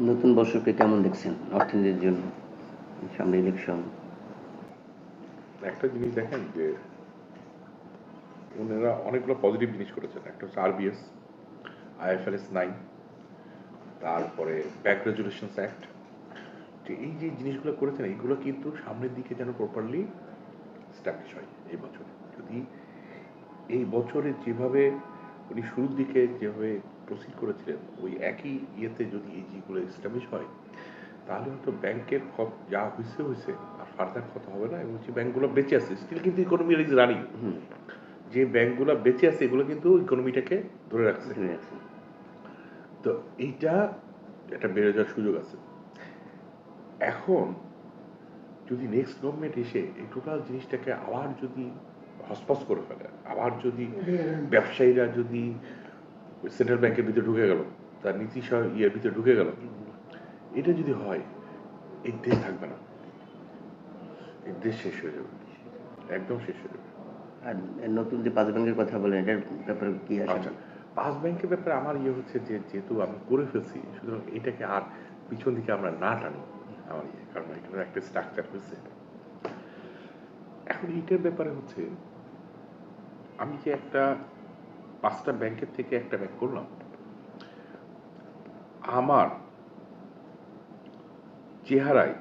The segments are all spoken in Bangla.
নতুন বর্ষকে কেমন দেখছেন অর্থনীতির জন্য? সামনে ইলেকশন। একটা জিনিস দেখেন যে ওনারা অনেকগুলো পজিটিভ জিনিস করেছেন। একটা হচ্ছে আরবিএস, IFRS 9, তারপরে ব্যাংক রেজুলেশনস অ্যাক্ট। যে এই যে জিনিসগুলো করেছেন এইগুলো কিন্তু সামনের দিকে যেন প্রপারলি স্ট্যাবলিশ হয় এই বছরে। যদি এই বছরে যেভাবে উনি শুরুর দিকে যেভাবে প্রসিড করেছিলেন ওই একই ইয়েতে যদি এই জিনিসগুলো এস্টাবলিশ হয় তাহলে হয়তো ব্যাংকের যা হয়েছে আর ফার্দার কথা হবে না, এবং যে ব্যাংকগুলো বেঁচে আছে স্টিল কিন্তু ইকোনমি ইজ রানিং। যে ব্যাংকগুলো বেঁচে আছে এগুলো কিন্তু ইকোনমিটাকে ধরে রাখছে। তো এইটা একটা বেড়ে যাওয়ার সুযোগ আছে। এখন যদি নেক্সট গভর্নমেন্ট এসে এই টোটাল জিনিসটাকে আবার যদি হসপস করে ফেলে, আবার যদি ব্যবসায়ীরা যদি সেন্ট্রাল ব্যাংকের ভিতরে ঢুকে গেল, তার নীতি ইয়ের ভিতরে ঢুকে গেল, এটা যদি হয় এই দেশ থাকবে না, এই দেশ শেষ হয়ে যাবে, একদম শেষ হয়ে যাবে। আর নতুন যে 5 ব্যাংকের কথা বলেন এটার ব্যাপারে কি আছে? আচ্ছা, 5 ব্যাংকের ব্যাপারে আমার ইয়ে হচ্ছে যে যেহেতু আমি করে ফেলছি সুতরাং এটাকে আর পিছন দিকে আমরা না টানি আমার ইয়ে, কারণ এটার একটা স্ট্রাকচার হয়েছে। এখন এইটার ব্যাপারে হচ্ছে আমি যে একটা 5টা ব্যাংকের থেকে একটা ব্যাংক করলাম, আমার চেহারায়,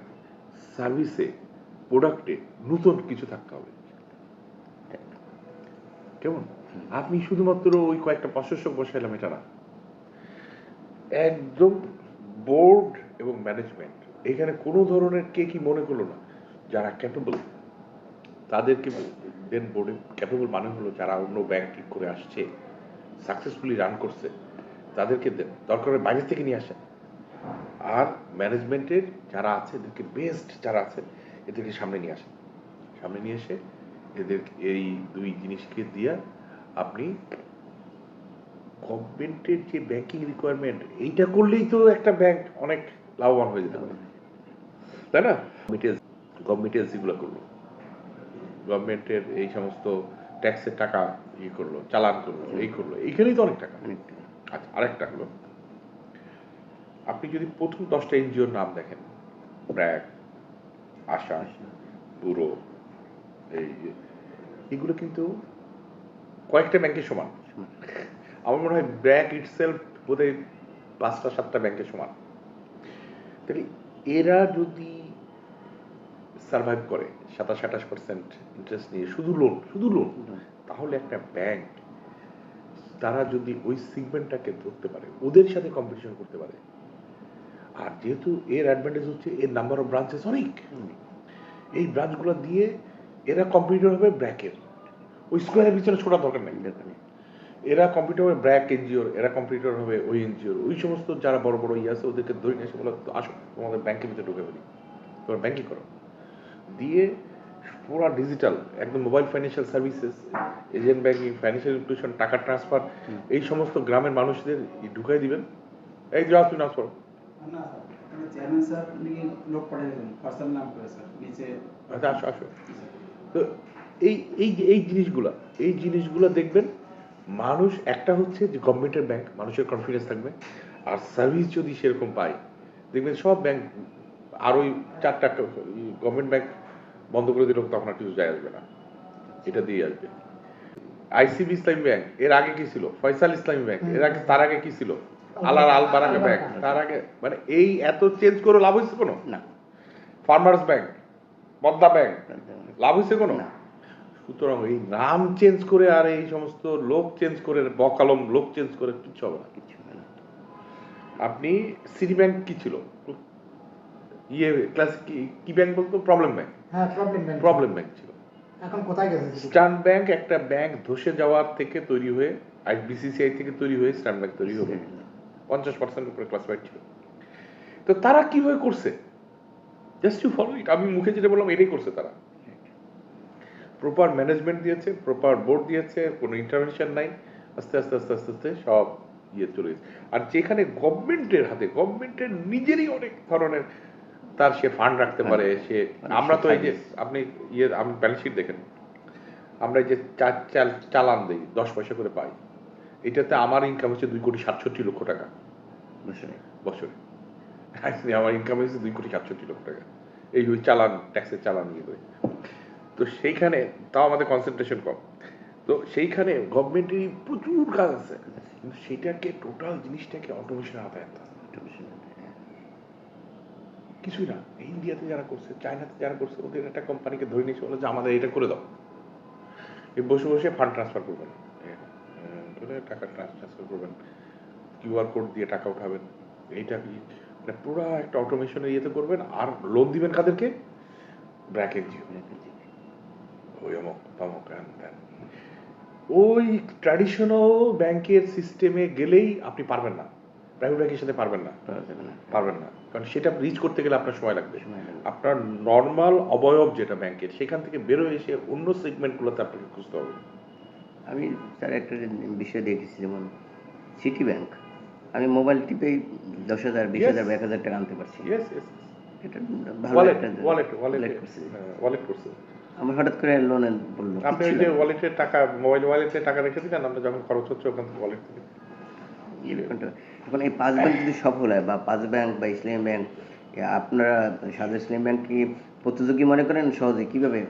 সার্ভিসে, প্রোডাক্টে নতুন কিছু থাকতে হবে। কেমন? আপনি শুধুমাত্র ওই কয়েকটা প্রশাসক বসাইলাম এটা না, একদম বোর্ড এবং ম্যানেজমেন্ট এখানে কোনো ধরনের কে কি মনে করলো না, যারা ক্যাপেবল তাদেরকে দেন বোর্ডে। ক্যাপেবল মানে হলো যারা অন্য ব্যাংক করে আসছে, সাকসেসফুলি রান করছে, তাদেরকে দেন, দরকার বাইরে থেকে নিয়ে আসেন। আর ম্যানেজমেন্টের যারা আছে এদেরকে বেস্ট যারা আছে এদেরকে সামনে নিয়ে আসেন। সামনে নিয়ে এসে এদের এই দুই জিনিসকে দিয়ে আপনি গভর্নমেন্টের যে ব্যাংকিং রিকোয়ারমেন্ট এইটা করলেই তো একটা ব্যাংক অনেক লাভবান হয়ে যেতে পারে, তাই না? গভর্নমেন্ট এজেন্সিগুলো করলো, গভর্নমেন্টের এই সমস্ত ট্যাক্সের টাকা ইয়ে করলো, চালান করলো, এই করলো, এইখানেই তো অনেক টাকা। আচ্ছা, আরেকটা হলো আপনি যদি প্রথম 10টা এনজিওর নাম দেখেন, ব্র্যাক, আশা, ব্যুরো, এগুলো কিন্তু কয়েকটা ব্যাংকের সমান। আমার মনে হয় ব্র্যাক ইটসেলফ বোধহয় 5টা 7টা ব্যাংকের সমান। তাহলে এরা যদি সার্ভাইভ করে 27-28% ইন্টারেস্ট নিয়ে শুধু লোন, তাহলে একটা ব্যাংক তারা যদি ওই সিগমেন্টটাকে ধরতে পারে, ওদের সাথে কম্পিটিশন করতে পারে। আর যেহেতু এর অ্যাডভান্টেজ হচ্ছে এর নাম্বার অফ ব্রাঞ্চেস অনেক, এই ব্রাঞ্চগুলো দিয়ে এরা কম্পিটিটর হবে ব্র্যাকের, ওই স্কোয়ারের পিছনে ছোটার দরকার নেই। এরা কম্পিটিটর হবে ব্র্যাক এনজিওর, এরা কম্পিটিটর হবে ওই এনজিওর, ওই সমস্ত যারা বড় বড় ইয়ে আছে ওদেরকে ধরে নিয়ে এসে বলো আসো তোমাদের ব্যাংকের ভিতরে ঢুকে ফেলি, তোমার ব্যাংকিং করো, দিয়ে পুরো ডিজিটাল একদম mobile financial services, agent banking, financial inclusion, টাকা ট্রান্সফার, এই সমস্ত গ্রামের মানুষদের ঢুকাই দিবেন। এই যে আপনি নাচ করো, আচ্ছা আসো আসো। তো এই এই এই জিনিসগুলা দেখবেন মানুষ, একটা হচ্ছে যে গভর্নমেন্টের ব্যাংক, মানুষের কনফিডেন্স থাকবে, আর সার্ভিস যদি সেরকম পায় দেখবেন সব ব্যাংক, আর ওই 4টা গভর্নমেন্ট ব্যাংক বন্ধ করে দিল তখন আর কিছু যায় আসবে না, এটা দিয়ে আসবে। আইসিবি ইসলামী ব্যাংক এর আগে কি ছিল? ফয়সাল ইসলামী ব্যাংক এর আগে, তার আগে কি ছিল? আল বারাকা ব্যাংক, তার আগে, মানে এই এত চেঞ্জ করে লাভ হয়েছে কোনো না। ফার্মার্স ব্যাংক, পদ্মা ব্যাংক, লাভ হয়েছে কোনো না। সুতরাং এই নাম চেঞ্জ করে আর এই সমস্ত লোক চেঞ্জ করে, বকালম লোক চেঞ্জ করে কিচ্ছু হবে না, কিচ্ছু হবে না। আপনি সিটি ব্যাংক কি ছিল? ইয়ে ক্লাস কি ব্যাংক বলতো? Problem bank. হ্যাঁ, প্রবলেম ব্যাংক ছিল। এখন কোথায় গেছে? স্টান ব্যাংক একটা ব্যাংক ধসে যাওয়ার থেকে তৈরি হয়ে, বিসিসিআই থেকে তৈরি হয়ে স্টান ব্যাংক তৈরি হলো, 50% উপরে ক্লাসিফাইড ছিল। তো তারা কিভাবে করছে? Just you follow it. আমি মুখে যেটা বললাম এটাই করছে তারা। প্রপার ম্যানেজমেন্ট দিয়েছে, প্রপার বোর্ড দিয়েছে, কোনো ইন্টারভেনশন নাই, আস্তে আস্তে আস্তে আস্তে আস্তে সব ইয়ে চলে গেছে। আর যেখানে গভর্নমেন্টের হাতে, গভর্নমেন্টের নিজেরই অনেক ধরনের তার সে ফান্ড রাখতে পারে, সে, আমরা তো এই যে আপনি ইয়ে, আমি ব্যালেন্স শিট দেখেন, আমরা এই যে চালান দিই 10 পয়সা করে পাই, এটাতে আমার ইনকাম হচ্ছে 2,67,00,000 টাকা বছরে। আমার ইনকাম হয়েছে 2,67,00,000 টাকা, এই ওই চালান, ট্যাক্সের চালান ইয়ে করে। তো সেইখানে তাও আমাদের কনসেন্ট্রেশন কম, তো সেইখানে গভর্নমেন্টেরই প্রচুর কাজ আছে, কিন্তু সেটাকে টোটাল জিনিসটাকে অটোমেশনের আওতায় আনতে হবে। কিছুই না, ইন্ডিয়াতে যারা করছে, চায়নাতে যারা করছে, ওদের একটা কোম্পানিকে ধরে নিয়েছে, বলে যে আমাদের এটা করে দাও, এই বসে বসে ফান্ড ট্রান্সফার করবেন, টাকা ট্রান্সফার করবেন, কিউআর কোড দিয়ে টাকা উঠাবেন, এইটা কি পুরো একটা অটোমেশনের ইয়েতে করবেন, আর লোন দিবেন কাদেরকে? ব্র্যাক এনজিও, ওই অমক তমক দেন। ওই ট্র্যাডিশনাল ব্যাংকের সিস্টেমে গেলেই আপনি পারবেন না, প্রাইভেট ব্যাংকের সাথে পারবেন না, পারবেন না, কারণ সেটা রিচ করতে গেলে আপনার সময় লাগবে। আপনার নর্মাল অবয়ব যেটা ব্যাংকের, সেখান থেকে বেরোয় এসে অন্য সেগমেন্টগুলোতে আপনাকে খুঁজতে হবে। আমি স্যার একটা বিষয় দেখেছি, যেমন সিটি ব্যাংক, আমি মোবাইল টিপেই 10,000, 20,000, 1,000 টাকা আনতে পারছি। এটা ভালো একটা ওয়ালেট করছে। আমার হঠাৎ করে লোনে বললো, আপনি ওই যে ওয়ালেটের টাকা, মোবাইল ওয়ালেটে টাকা রেখে দিলেন, আমরা যখন খরচ হচ্ছে ওখান থেকে ওয়ালেট থেকে। এখন এই 5 ব্যাংক যদি সফল হয়, বা 5 ব্যাংক বা ইসলামী ব্যাংক, আপনারা সাধারণ ইসলামী ব্যাংক কি প্রতিযোগী মনে করেন সহজে? কিভাবে?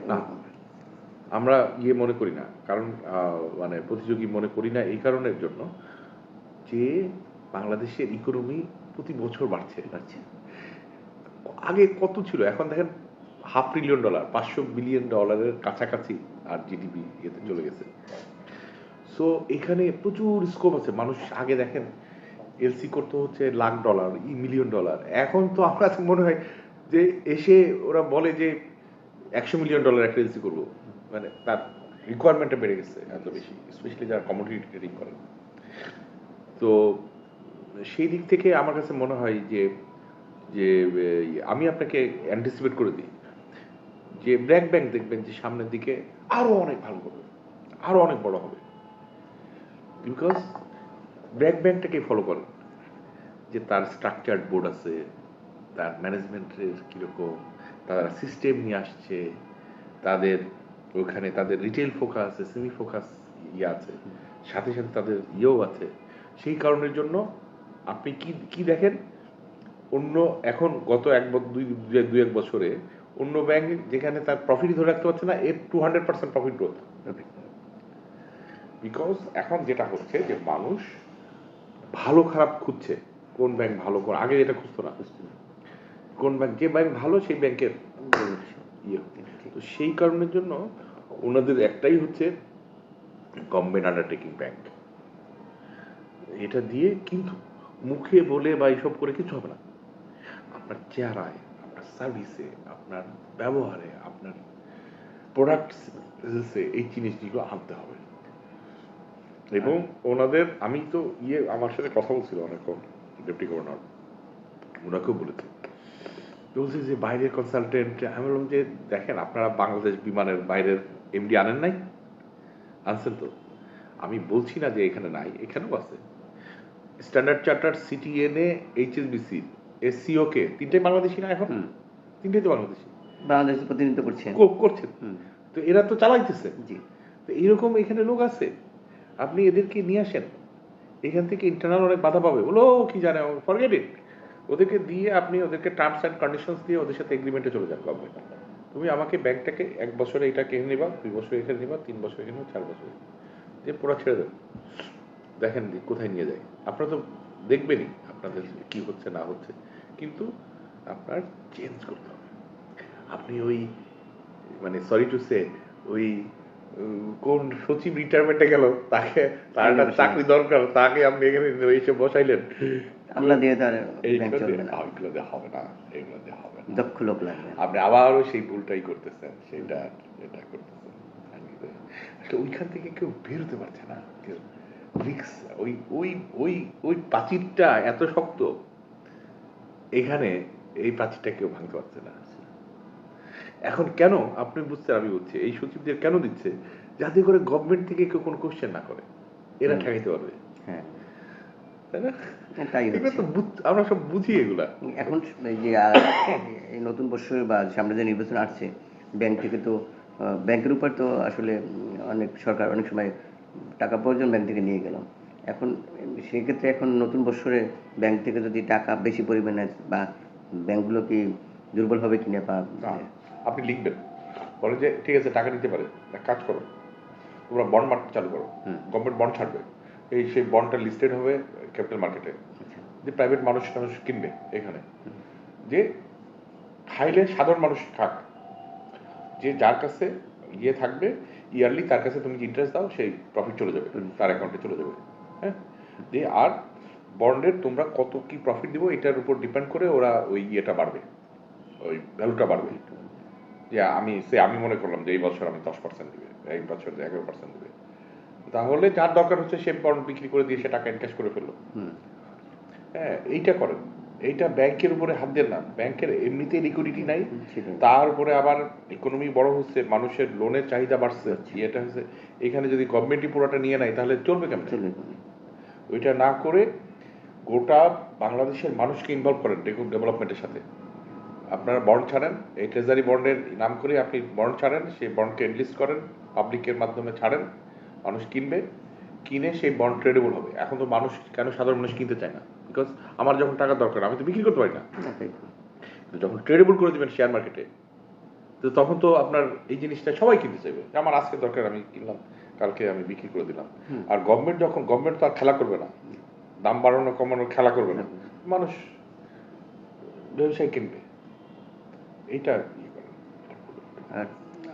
আমরা ইয়ে মনে করি না, কারণ মানে প্রতিযোগী মনে করি না এই কারণের জন্য যে বাংলাদেশের ইকোনমি প্রতি বছর বাড়ছে। আগে কত ছিল, এখন দেখেন $500 বিলিয়ন, $500 বিলিয়ন কাছাকাছি আর জিডিপি এতে চলে গেছে। সো এখানে প্রচুর স্কোপ আছে। মানুষ আগে দেখেন এলসি করতে হচ্ছে $1,00,000, $1,000,000, এখন তো আমার কাছে মনে হয় যে এসে ওরা বলে যে $100 মিলিয়ন একটা এলসি করবো, মানে তার রিকোয়ারমেন্টটা বেড়ে গেছে এত বেশি, স্পেশালি যারা কমোডিটি ট্রেডিং করেন। তো সেই দিক থেকে আমার কাছে মনে হয় যে যে আমি আপনাকে অ্যান্টিসিপেট করে দিই যে ব্র্যাক ব্যাংক দেখবেন যে সামনের দিকে আরো অনেক ভালো হবে, আরো অনেক বড় হবে, বিকজ ব্র্যাক ব্যাংকটাকে ফলো করেন যে তার স্ট্রাকচার্ড বোর্ড আছে, তার ম্যানেজমেন্টের কিরকম, তারা সিস্টেম নিয়ে আসছে, তাদের ওখানে তাদের রিটেল ফোকাস আছে, সেমি ফোকাস ইয়ে আছে, সাথে সাথে তাদের ইয়েও আছে। সেই কারণের জন্য আপনি কি দেখেন, অন্য এখন গত দুই এক বছরে অন্য ব্যাংক যেখানে তার প্রফিট ধরে রাখতে পারছে না, এর 200% প্রফিট গ্রোথ। বিকজ এখন যেটা হচ্ছে যে মানুষ ভালো খারাপ খুঁজছে, কোন ব্যাংক ভালো, কোন আগে এটা খুঁজতো না, কোন ব্যাংক, যে ব্যাংক ভালো সেই ব্যাংকের ইয়ে। তো সেই কারণের জন্য ওনাদের একটাই হচ্ছে গভর্নমেন্ট আন্ডারটেকিং ব্যাংক, এটা দিয়ে কিন্তু মুখে বলে বা এইসব করে কিছু হবে না। আপনার চেহারায়, আপনার সার্ভিসে, আপনার ব্যবহারে, আপনার প্রোডাক্টসে এই জিনিসগুলো আনতে হবে। এবং ওনাদের, আমি তো আমার সাথে কথা বলছিল অনেকক্ষণ ডেপুটি গভর্নর, ওনাকেও বলেছি, বলছি যে বাইরের কনসালটেন্ট, আমি বললাম যে দেখেন আপনারা বাংলাদেশ বিমানের বাইরের এমডি আনেন নাই? আনছেন তো। আমি বলছি না যে এখানে নাই, এখানেও আছে। স্ট্যান্ডার্ড চার্টার, সিটিএনএ, এইচএসবিসি, এসসিও কে তিনটাই বাংলাদেশি না এখন? তিনটাই তো বাংলাদেশি, বাংলাদেশে প্রতিনিধিত্ব করছেন। তো এরা তো চালাইতেছে। তো এইরকম এখানে লোক আছে, আপনি এদেরকে নিয়ে আসেন, এখান থেকে ইন্টারনাল অনেক বাধা পাবে, বলো কি জানে, ফরগেট ইট। ওদেরকে দিয়ে আপনি ওদেরকে টার্মস অ্যান্ড কন্ডিশনস দিয়ে ওদের সাথে এগ্রিমেন্টে চলে যান গভর্নমেন্ট, তুমি আমাকে ব্যাংকটাকে 1 বছরে এটা কিনে নিবা, 2 বছর এখানে নিবা, 3 বছর এখানে, 4 বছর দিয়ে পুরো ছেড়ে দেন, দেখেন কোথায় নিয়ে যায়। আপনারা তো দেখবেনই আপনাদের কি হচ্ছে না হচ্ছে, কিন্তু আপনার চেঞ্জ করতে হবে। আপনি ওই মানে সরি টু সে ওই কোন সচিব রিটায়ারমেন্টে গেল, তাকে তার একটা চাকরি দরকার, তাকে আপনি এখানে এসে বসাইলেন, আমরা দিয়ে তার এইগুলো দিয়ে হবে না, এগুলো দিয়ে হবে না, দক্ষ লোক লাগবে। আপনি আবারও সেই ভুলটাই করতেছেন, সেটা এটা করতেছেন। ওইখান থেকে কেউ বেরোতে পারছে না, কেউ রিক্স, ওই ওই ওই ওই প্রাচীরটা এত শক্ত, এখানে এই প্রাচীরটা কেউ ভাঙতে পারছে না। এখন কেন আপনি বুঝছেন, আমি বলছি এই সচিবদের কেন দিচ্ছে, যাতে করে গভর্নমেন্ট থেকে কেউ কোনো কোশ্চেন না করে, এরা ঠেকাইতে পারবে। হ্যাঁ, তাই না? এগুলো তো আমরা সব বুঝি এগুলা। এখন যে এই নতুন বছর বা সামনে যে নির্বাচন আসছে, ব্যাংক থেকে তো ব্যাংকের উপর তো আসলে অনেক সরকার অনেক সময় টাকা প্রয়োজন, ব্যাংক থেকে নিয়ে গেলাম, এখন সেক্ষেত্রে এখন নতুন বছরে ব্যাংক থেকে যদি টাকা বেশি পরিমাণে বা ব্যাংকগুলো কি দুর্বল হবে কিনা বা না, আপনি লিখবেন, বলে যে ঠিক আছে টাকা নিতে পারে, এক কাজ করো তোমরা বন্ড মার্কেট চালু করো, গভর্নমেন্ট বন্ড ছাড়বে, সেই বন্ডটা লিস্টেড হবে ক্যাপিটাল মার্কেটে, যে প্রাইভেট মানুষ কিনবে এখানে, যে খাইলে সাধারণ মানুষ খাক, যে যার কাছে ইয়ে থাকবে ইয়ারলি তার কাছে তুমি ইন্টারেস্ট দাও, সেই প্রফিট চলে যাবে তার অ্যাকাউন্টে চলে যাবে। হ্যাঁ, দিয়ে আর বন্ডের তোমরা কত কি প্রফিট দিব এটার উপর ডিপেন্ড করে ওরা ওই ইয়েটা বাড়বে, ওই ভ্যালুটা বাড়বে। যে আমি মনে করলাম যে এই বছর আমি 10% দিবে, এই বছর 11% দিবে, তাহলে যার দরকার হচ্ছে সে বন্ড বিক্রি করে দিয়ে সে টাকা এনক্যাশ করে ফেললো। হ্যাঁ, এইটা করেন, এইটা ব্যাংকের উপরে হাত দেন না, ব্যাংকের এমনিতেই লিকুইডিটি নাই, তার উপরে আবার ইকোনমি বড় হচ্ছে, মানুষের লোনের চাহিদা বাড়ছে, এটা হচ্ছে, এখানে যদি গভর্নমেন্টই পুরোটা নিয়ে নেয় তাহলে চলবে কেমন? ওইটা না করে গোটা বাংলাদেশের মানুষকে ইনভলভ করেন ডেভেলপমেন্টের সাথে। আপনারা বন্ড ছাড়েন, এই ট্রেজারি বন্ডের নাম করে আপনি বন্ড ছাড়েন, সেই বন্ডকে এনলিস্ট করেন, পাবলিকের মাধ্যমে ছাড়েন, মানুষ কিনবে, কিনে সেই বন্ড ট্রেডেবল হবে। এখন তো মানুষ কেন সাধারণ মানুষ কিনতে চায় না, বিকজ আমার যখন টাকার দরকার আমি তো বিক্রি করতে পারি না। যখন ট্রেডেবল করে দেবেন শেয়ার মার্কেটে, তো তখন তো আপনার এই জিনিসটা সবাই কিনতে চাইবে, আমার আজকে দরকার আমি কিনলাম, কালকে আমি বিক্রি করে দিলাম। আর গভর্নমেন্ট তো আর খেলা করবে না, দাম বাড়ানো কমানোর খেলা করবে না, মানুষ ব্যবসায় কিনবে, এইটা ইয়ে করেন। আর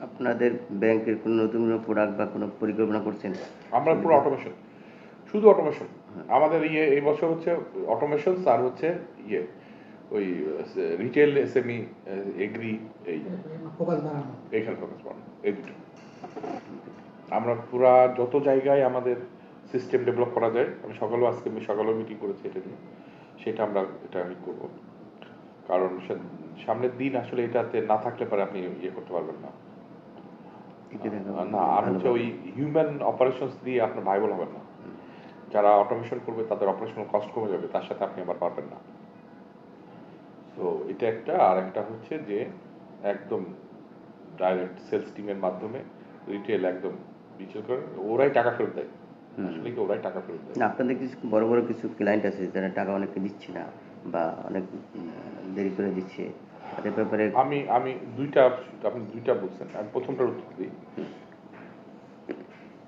আপনাদের ব্যাংকের কোনো নতুন কোনো প্রোডাক্ট বা কোনো পরিকল্পনা করছেন? আমরা পুরো অটোমেশন, শুধু অটোমেশন। আমাদের এই বছর হচ্ছে অটোমেশন, আর হচ্ছে ইয়ে ওই রিটেল এসএমই এগ্রি, এই এখানে ফোকাস বাড়ানো, এই দুটো। আমরা পুরা যত জায়গায় আমাদের সিস্টেম ডেভেলপ করা যায়, আমি সকালেও মিটিং করেছি এটা নিয়ে, সেটা আমি করব, কারণ সামনের দিন আসলে এটাতে না থাকলে পরে আপনি ইয়ে করতে পারবেন না। না, আর হচ্ছে ওই হিউম্যান অপারেশনস দিয়ে আপনার ভাইবল হবে না। যারা অটোমেশন করবে তাদের অপারেশনাল কস্ট কমে যাবে, তার সাথে আপনি আবার পারবেন না। তো এটা একটা, আর একটা হচ্ছে যে একদম ডাইরেক্ট সেলস টিমের মাধ্যমে রিটেল একদম বিচল করে, ওরাই টাকা ফেরত দেয়, আসলে কি ওরাই টাকা ফেরত দেয়। আপনাদের কিছু বড় বড় কিছু ক্লায়েন্ট আছে যারা টাকা অনেকে দিচ্ছে না বা অনেক দেরি করে দিচ্ছে, তাদের ব্যাপারে আপনি দুইটা বলছেন, আমি প্রথমটার উত্তর দিই।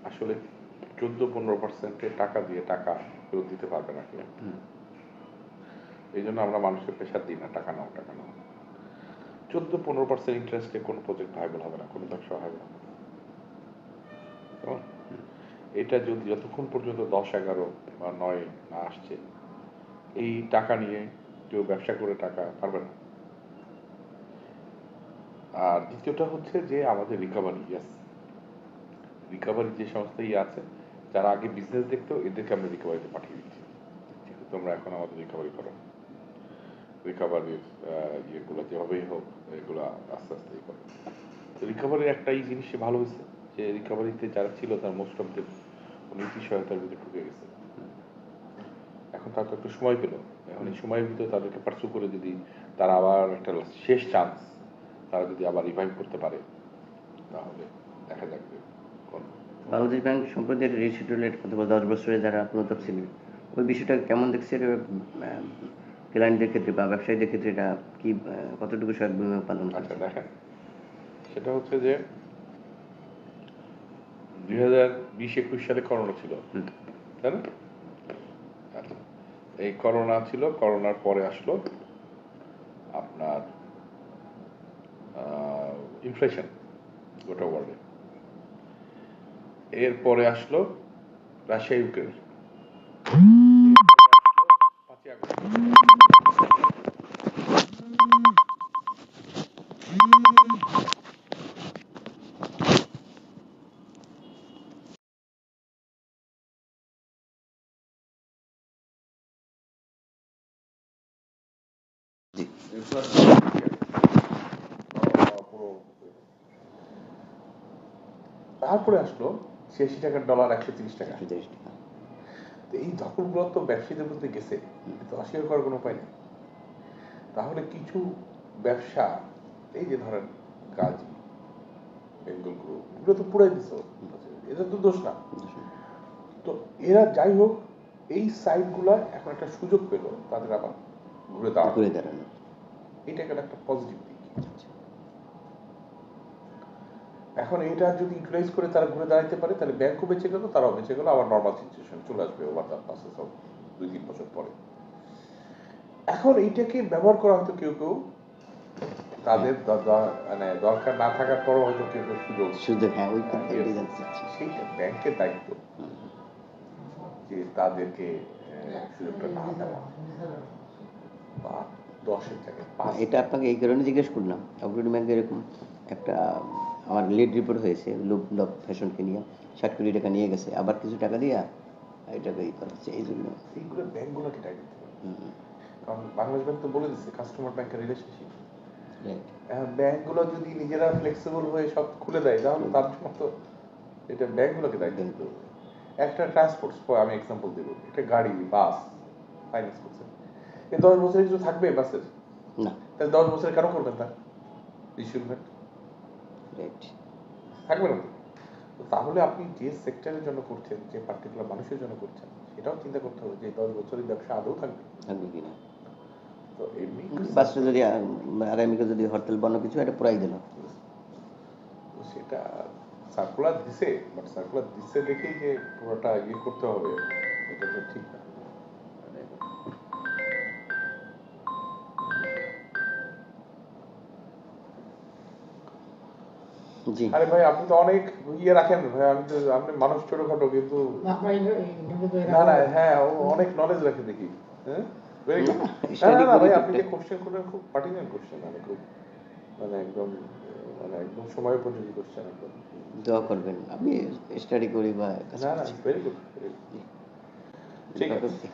আসলে 14-15% টাকা দিয়ে টাকা ফেরত দিতে পারবে না কেউ, এই জন্য আমরা মানুষের প্রেশার দিই না, টাকা নাও। 14-15% ইন্টারেস্টে কোনো প্রজেক্ট ভাইবল হবে না, কোনো ব্যবসা হবে না। এটা যদি যতক্ষণ পর্যন্ত 10-11 বা 9 না আসছে, এই টাকা নিয়ে কেউ ব্যবসা করে টাকা পারবে না। আর দ্বিতীয়টা হচ্ছে যে আমাদের রিকভারি যে সমস্ত আছে, যারা আগে বিজনেস দেখতো এদেরকে আমরা রিকভারিতে পাঠিয়ে দিচ্ছি, তোমরা এখন আমাদের রিকভারি করো, রিকভারির ইয়েগুলো যেভাবেই হোক এগুলো আস্তে আস্তে ইয়ে করো। তো রিকভারির একটা এই জিনিসটা ভালো হয়েছে যে রিকভারিতে যারা ছিল তার মোস্ট অফ দেম নীতি সহায়তার ভিতরে ঢুকে গেছে, এখন তার তো একটু সময় পেল, এখন এই সময়ের ভিতরে তাদেরকে পার্সু করে যদি তারা আবার একটা শেষ চান্স, তারা যদি আবার রিভাইভ করতে পারে, তাহলে দেখা যাবে। বাংলাদেশ ব্যাংক সম্প্রতি রিশিডিউলের অথবা 10 বছরে যারা প্রণোদক ছিলেন, ওই বিষয়টা কেমন দেখছে ক্লায়েন্টদের ক্ষেত্রে বা ব্যবসায়ীদের ক্ষেত্রে, এটা কি কতটুকু সহায়ক ভূমিকা পালন করছে? আচ্ছা দেখেন, সেটা হচ্ছে যে 2020-21 সালে করোনা ছিল, তাই না? আচ্ছা, এই করোনা ছিল, করোনার পরে আসলো আপনার ইনফ্লেশন গোটা ওয়ার্ল্ডে, এরপরে আসলো রাশিয়া ইউক্রেন, 5ই আগস্ট। তারপরে আসলো 86 টাকার ডলার 130 টাকা। তো এই দখলগুলো তো ব্যবসায়ীদের মধ্যে গেছে, তো অস্বীকার করার কোনো উপায় নেই। তাহলে কিছু ব্যবসা, এই যে ধরেন গাজী, বেঙ্গল গ্রুপ, এগুলো তো পুরাই দিত, এদের তো দোষ না। তো এরা যাই হোক এই সাইটগুলো এখন একটা সুযোগ পেল তাদের আবার ঘুরে দাঁড়ানো, ঘুরে দাঁড়ানো। এটা একটা পজিটিভ দিক। এখন এটা যদি ইউটিলাইজ করে তারা ঘুরে দাঁড়াতে পারে তাহলে ব্যাংকও বেঁচে গেল, তারাও বেঁচে গেল, আবার নর্মাল সিচুয়েশন চলে আসবে ওভার দ্য প্রসেস অফ 2-3 বছর পরে। এখন এইটাকে ব্যবহার করা হয়তো কেউ কেউ তাদের মানে দরকার না থাকার পরও হয়তো কেউ কেউ সুযোগ, হ্যাঁ ওই কথা এটাই জানতে চাচ্ছি। সেইটা ব্যাংকের দায়িত্ব যে তাদেরকে সুযোগটা না দেওয়া, বা 10-এর জায়গায় 5। এটা আপনাকে এই কারণে জিজ্ঞেস করলাম, অগ্রণী ব্যাংকে এরকম একটা আমার লেট রিপোর্ট হয়েছে, লোভ লভ ফ্যাশনকে নিয়ে 60 কোটি টাকা নিয়ে গেছে, আবার কিছু টাকা দিয়া এটাকে ই করা হচ্ছে, এই জন্য। এইগুলো ব্যাংকগুলোকে দায়িত্ব দিতে হবে, কারণ বাংলাদেশ ব্যাংক তো বলে দিচ্ছে কাস্টমার ব্যাংকের রিলেশনশিপ। ব্যাংকগুলো যদি নিজেরা ফ্লেক্সিবল হয়ে সব খুলে দেয় তাহলে তার জন্য তো এটা ব্যাংকগুলোকে দায়িত্ব দিতে হবে। একটা ট্রান্সপোর্ট, আমি এক্সাম্পল দেবো, একটা গাড়ি বাস ফাইন্যান্স করছে, 10 বছরের কিছু থাকবে বাসের না, তাহলে 10 বছরে কেন করবেন তা রিসিভমেন্ট থাকবে না তো। তাহলে আপনি যে সেক্টরের জন্য করছেন, যে পার্টিকুলার মানুষের জন্য করছেন, সেটাও চিন্তা করতে হবে যে 10 বছরের ব্যবসা আদৌ থাকবে কিনা। তো এমনি বাসটা যদি আগামীকে যদি হরতাল বন্ধ কিছু এটা পুরাই দিল, তো সেটা সার্কুলার দিছে, বাট সার্কুলার দিছে দেখেই যে পুরোটা ইয়ে করতে হবে এটা তো ঠিক না। জি। আরে ভাই আপনি তো অনেক ইয়ে রাখেন ভাই, আমি তো, আপনি মানুষ ছোটখাটো কিন্তু না না, হ্যাঁ ও অনেক নলেজ রাখে দেখি। হ্যাঁ ভেরি গুড। না না ভাই আপনি যে কোশ্চেন করেন খুব পার্টিনেন্ট কোশ্চেন, মানে খুব মানে একদম মানে একদম সময় উপযোগী কোশ্চেন একদম। দোয়া করবেন, আমি স্টাডি করি বা না না ভেরি গুড, ঠিক আছে।